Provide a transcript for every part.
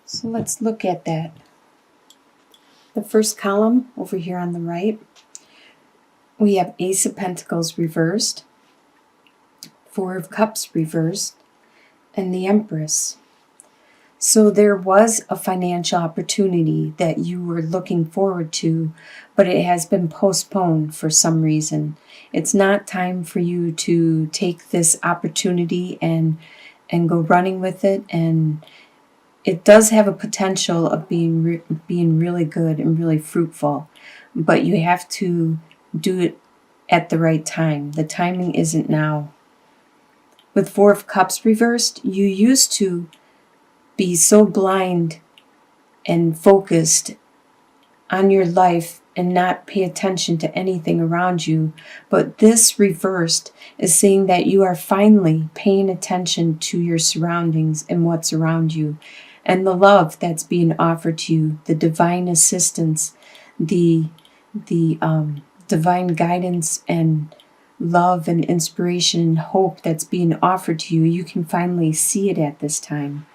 So let's look at that. The first column over here on the right, we have Ace of Pentacles reversed, Four of Cups reversed, and the Empress. So there was a financial opportunity that you were looking forward to, but it has been postponed for some reason. It's not time for you to take this opportunity and go running with it, and it does have a potential of being really good and really fruitful, but you have to do it at the right time. The timing isn't now. With Four of Cups reversed, you used to be so blind and focused on your life and not pay attention to anything around you. But this reversed is saying that you are finally paying attention to your surroundings and what's around you, and the love that's being offered to you, the divine assistance, the divine guidance and love and inspiration and hope that's being offered to you. You can finally see it at this time.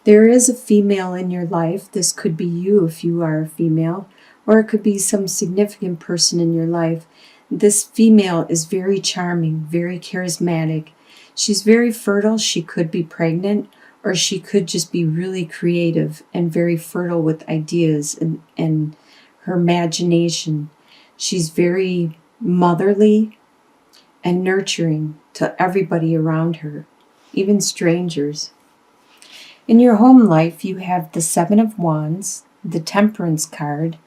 There is a female in your life. This could be you if you are a female, or it could be some significant person in your life. This female is very charming, very charismatic. She's very fertile. She could be pregnant, or she could just be really creative and very fertile with ideas and her imagination. She's very motherly and nurturing to everybody around her, even strangers. In your home life, you have the Seven of Wands, the Temperance card,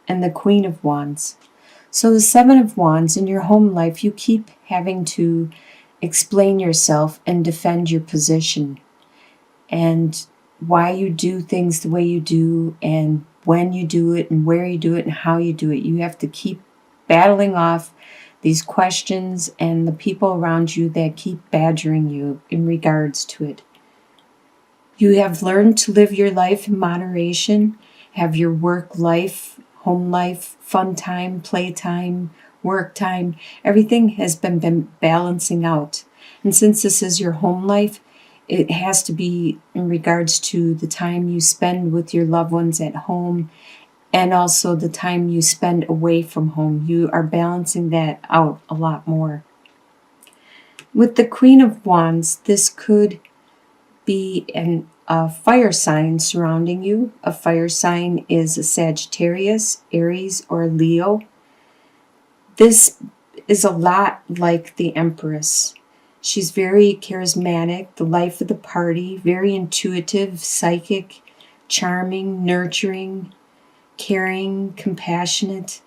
and the Queen of Wands. So the Seven of Wands, in your home life, you keep having to explain yourself and defend your position and why you do things the way you do and when you do it and where you do it and how you do it. You have to keep battling off these questions and the people around you that keep badgering you in regards to it. You have learned to live your life in moderation, have your work life, home life, fun time, play time, work time. Everything has been balancing out. And since this is your home life, it has to be in regards to the time you spend with your loved ones at home and also the time you spend away from home. You are balancing that out a lot more. With the Queen of Wands, this could be a fire sign surrounding you. A fire sign is a Sagittarius, Aries, or Leo. This is a lot like the Empress. She's very charismatic, the life of the party, very intuitive, psychic, charming, nurturing, caring, compassionate,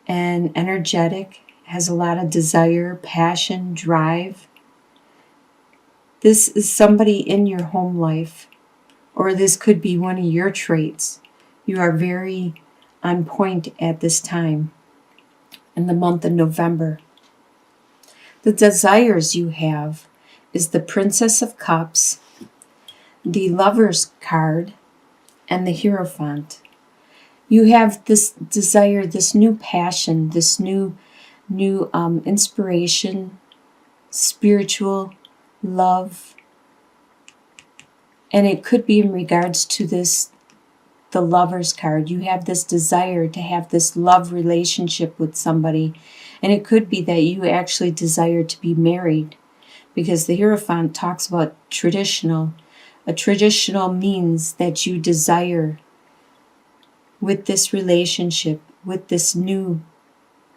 and energetic. Has a lot of desire, passion, drive. This is somebody in your home life, or this could be one of your traits. You are very on point at this time in the month of November. The desires you have is the Princess of Cups, the Lover's card, and the Hierophant. You have this desire, this new passion, this new inspiration, spiritual love, and it could be in regards to this, the Lover's card. You have this desire to have this love relationship with somebody, and it could be that you actually desire to be married, because the Hierophant talks about traditional. A traditional means that you desire with this relationship, with this new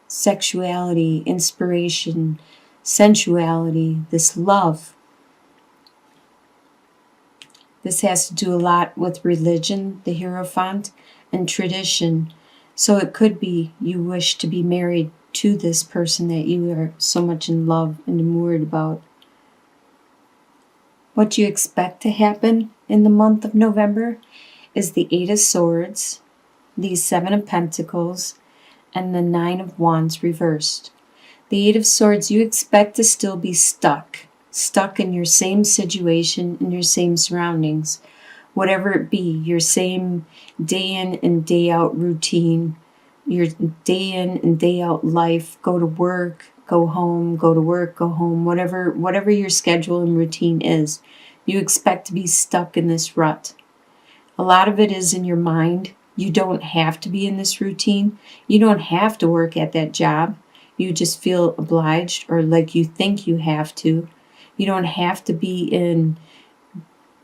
sexuality, inspiration, sensuality, this love. This has to do a lot with religion, the Hierophant, and tradition. So it could be you wish to be married to this person that you are so much in love and enamored about. What you expect to happen in the month of November is the Eight of Swords, the Seven of Pentacles, and the Nine of Wands reversed. The Eight of Swords, you expect to still be stuck in your same situation, in your same surroundings, whatever it be, your same day in and day out routine, your day in and day out life, go to work, go home, go to work, go home, whatever your schedule and routine is. You expect to be stuck in this rut. A lot of it is in your mind. You don't have to be in this routine. You don't have to work at that job. You just feel obliged, or like you think you have to. You don't have to be in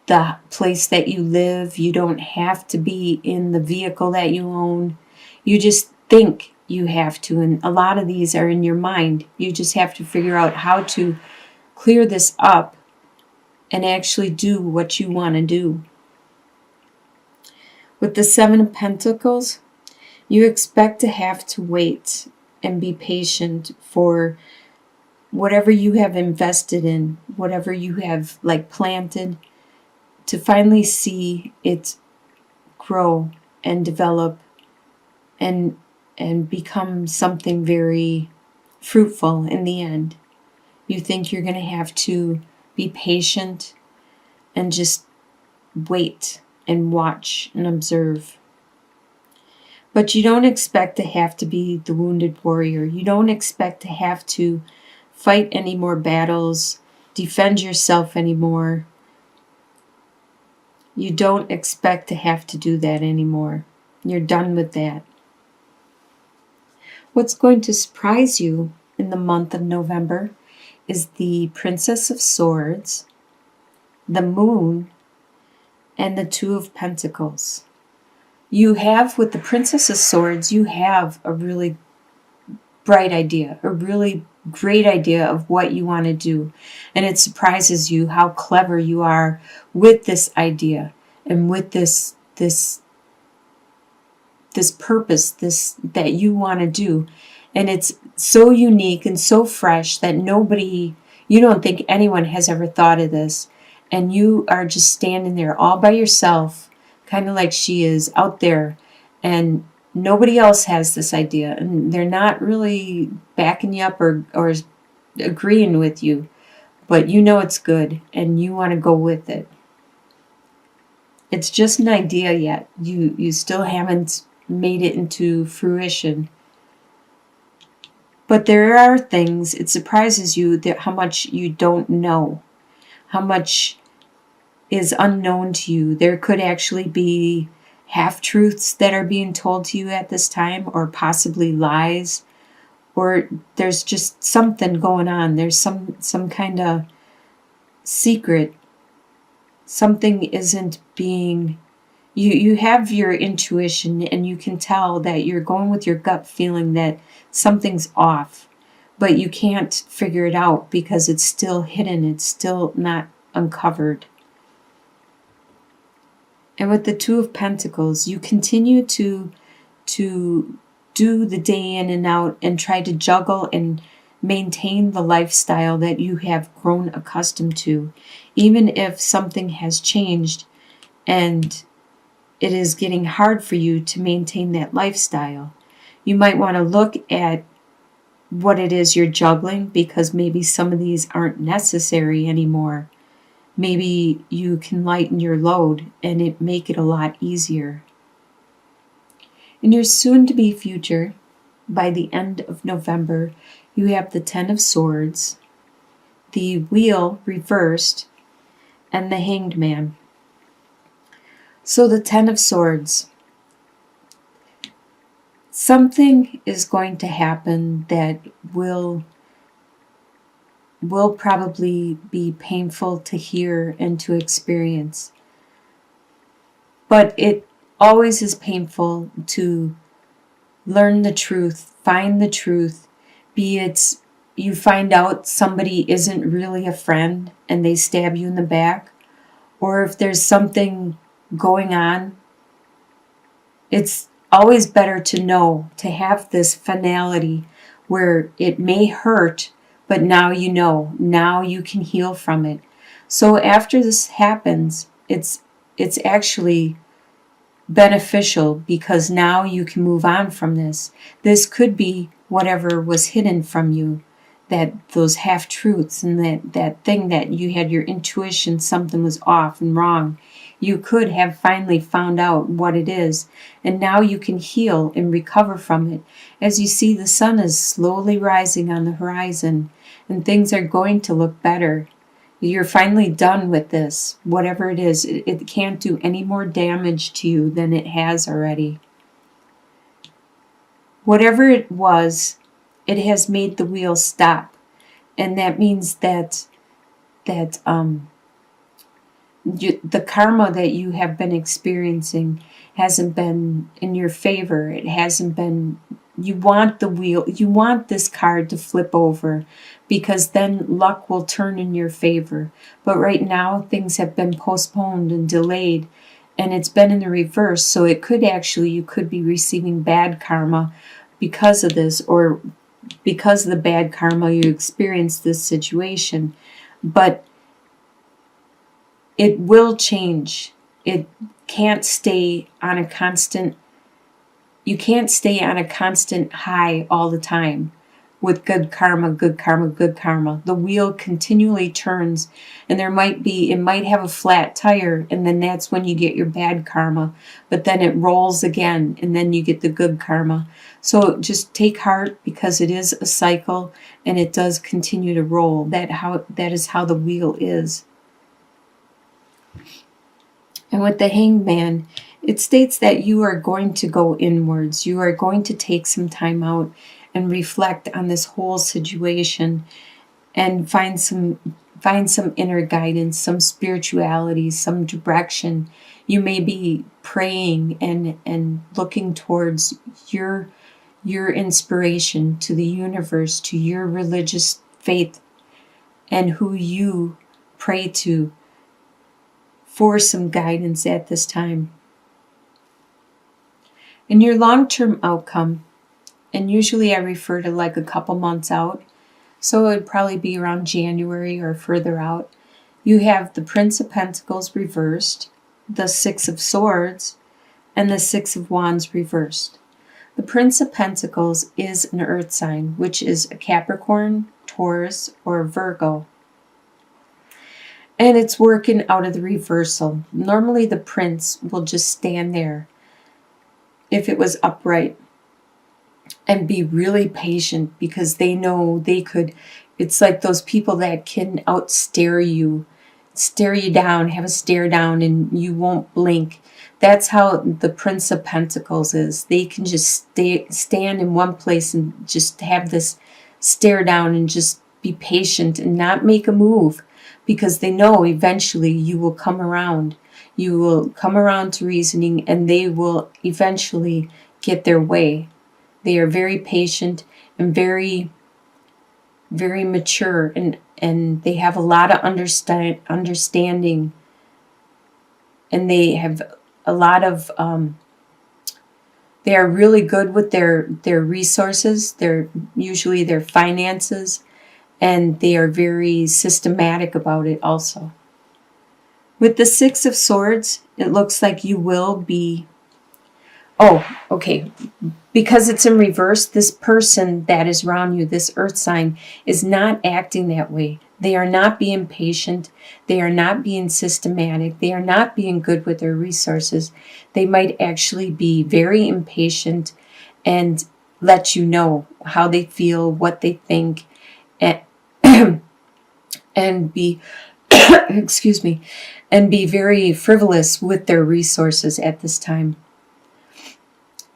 the place that you live. You don't have to be in the vehicle that you own. You just think you have to. And a lot of these are in your mind. You just have to figure out how to clear this up and actually do what you want to do. With the Seven of Pentacles, you expect to have to wait and be patient for whatever you have invested in, whatever you have planted, to finally see it grow and develop and become something very fruitful in the end. You think you're going to have to be patient and just wait and watch and observe. But you don't expect to have to be the wounded warrior. You don't expect to have to fight any more battles, defend yourself anymore. You don't expect to have to do that anymore. You're done with that. What's going to surprise you in the month of November is the Princess of Swords, the Moon, and the Two of Pentacles. You have, with the Princess of Swords, you have a really bright idea, a really great idea of what you want to do. And it surprises you how clever you are with this idea and with this purpose, that you want to do. And it's so unique and so fresh that you don't think anyone has ever thought of this. And you are just standing there all by yourself, kind of like she is out there, and nobody else has this idea, and they're not really backing you up or agreeing with you, but you know it's good and you want to go with it. It's just an idea yet. You still haven't made it into fruition. But there are things, it surprises you that how much you don't know, how much is unknown to you. There could actually be half-truths that are being told to you at this time, or possibly lies, or there's just something going on. There's some kind of secret. Something isn't being... You have your intuition, and you can tell that you're going with your gut feeling that something's off, but you can't figure it out because it's still hidden. It's still not uncovered. And with the Two of Pentacles, you continue to do the day in and out and try to juggle and maintain the lifestyle that you have grown accustomed to, even if something has changed and it is getting hard for you to maintain that lifestyle. You might want to look at what it is you're juggling, because maybe some of these aren't necessary anymore. Maybe you can lighten your load and make it a lot easier. In your soon-to-be future, by the end of November, you have the Ten of Swords, the Wheel reversed, and the Hanged Man. So the Ten of Swords. Something is going to happen that will probably be painful to hear and to experience. But it always is painful to learn the truth, find the truth, be it you find out somebody isn't really a friend and they stab you in the back, or if there's something going on. It's always better to know, to have this finality where it may hurt, but now you know, now you can heal from it. So after this happens, it's actually beneficial, because now you can move on from this. This could be whatever was hidden from you, that those half-truths and that thing that you had your intuition, something was off and wrong. You could have finally found out what it is, and now you can heal and recover from it. As you see, the sun is slowly rising on the horizon, and things are going to look better. You're finally done with this. Whatever it is, it can't do any more damage to you than it has already. Whatever it was, it has made the wheel stop. And that means that the karma that you have been experiencing hasn't been in your favor. It hasn't been, you want the wheel, you want this card to flip over, because then luck will turn in your favor. But right now things have been postponed and delayed, and it's been in the reverse. So it could actually, you could be receiving bad karma because of this, or because of the bad karma you experienced this situation. But it will change. It can't stay on a constant, you can't stay on a constant high all the time with good karma, good karma, good karma. The wheel continually turns, and it might have a flat tire, and then that's when you get your bad karma. But then it rolls again, and then you get the good karma. So just take heart, because it is a cycle, and it does continue to roll. That is how the wheel is. And with the Hanged Man, it states that you are going to go inwards. You are going to take some time out and reflect on this whole situation, and find some inner guidance, some spirituality, some direction. You may be praying and looking towards your inspiration, to the universe, to your religious faith, and who you pray to for some guidance at this time. In your long-term outcome, and usually I refer to like a couple months out, so it would probably be around January or further out, you have the Prince of Pentacles reversed, the Six of Swords, and the Six of Wands reversed. The Prince of Pentacles is an earth sign, which is a Capricorn, Taurus, or Virgo. And it's working out of the reversal. Normally the prince will just stand there, if it was upright, and be really patient, because they know they could. It's like those people that can outstare you, stare you down, have a stare down, and you won't blink. That's how the Prince of Pentacles is. They can just stand in one place and just have this stare down and just be patient and not make a move, because they know eventually you will come around. You will come around to reasoning, and they will eventually get their way. They are very patient and very, very mature, and they have a lot of understanding, and they have a lot of, they are really good with their resources, usually their finances, and they are very systematic about it also. With the Six of Swords, it looks like you will be, because it's in reverse, this person that is around you, this earth sign, is not acting that way. They are not being patient. They are not being systematic. They are not being good with their resources. They might actually be very impatient and let you know how they feel, what they think, and be excuse me, and be very frivolous with their resources at this time.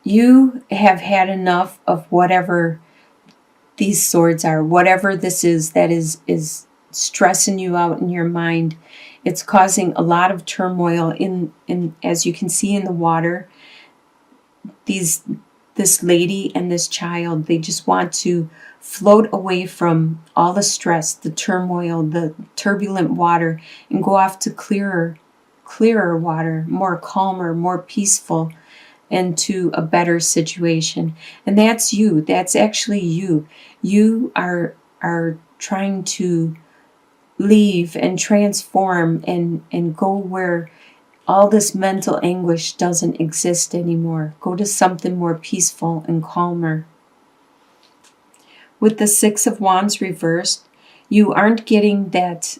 You have had enough of whatever these swords are, whatever this is that is stressing you out in your mind. It's causing a lot of turmoil in as you can see in the water. This lady and this child, they just want to float away from all the stress, the turmoil, the turbulent water, and go off to clearer water, more calmer, more peaceful, and to a better situation. And that's you. That's actually you. You are trying to leave and transform and go where all this mental anguish doesn't exist anymore. Go to something more peaceful and calmer. With the Six of Wands reversed, you aren't getting that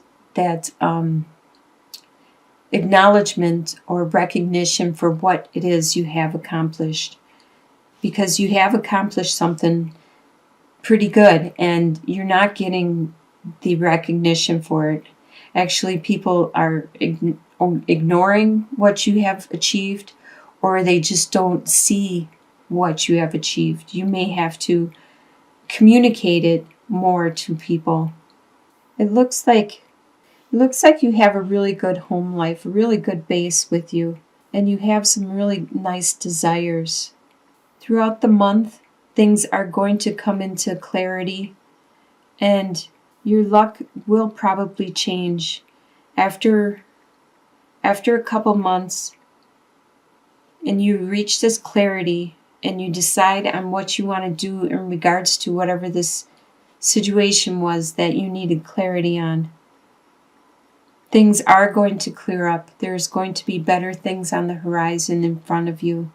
acknowledgement or recognition for what it is you have accomplished, because you have accomplished something pretty good and you're not getting the recognition for it. Actually, people are ignoring what you have achieved, or they just don't see what you have achieved. You may have to communicate it more to people. It looks like you have a really good home life, a really good base with you, and you have some really nice desires. Throughout the month, things are going to come into clarity, and your luck will probably change after a couple months, and you reach this clarity and you decide on what you want to do in regards to whatever this situation was that you needed clarity on. Things are going to clear up. There's going to be better things on the horizon in front of you.